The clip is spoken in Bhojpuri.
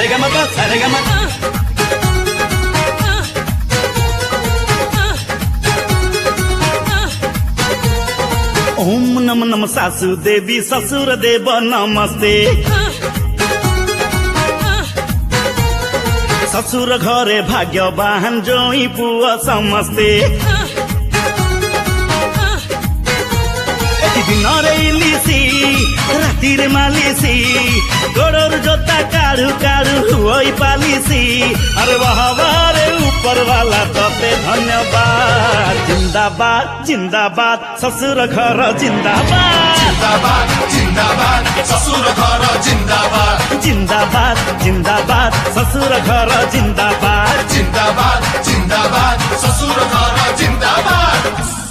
सारेगामा ओम नम नम सासु देवी ससुर देव नमस्ते ससुर घरे भाग्यवान जोई पुआ समस्ते दिनरे इलिसी रातिर मालिसी गोड़र जोता काढ़ू काढ़ू हुई पालिसी अरे वाहवारे ऊपर वाला तते धन्यवाद जिंदाबाद जिंदाबाद ससुर घर जिंदाबाद जिंदाबाद जिंदाबाद ससुर घर जिंदाबाद जिंदाबाद जिंदाबाद ससुर घर जिंदाबाद जिंदाबाद जिंदाबाद ससुर घर जिंदाबाद।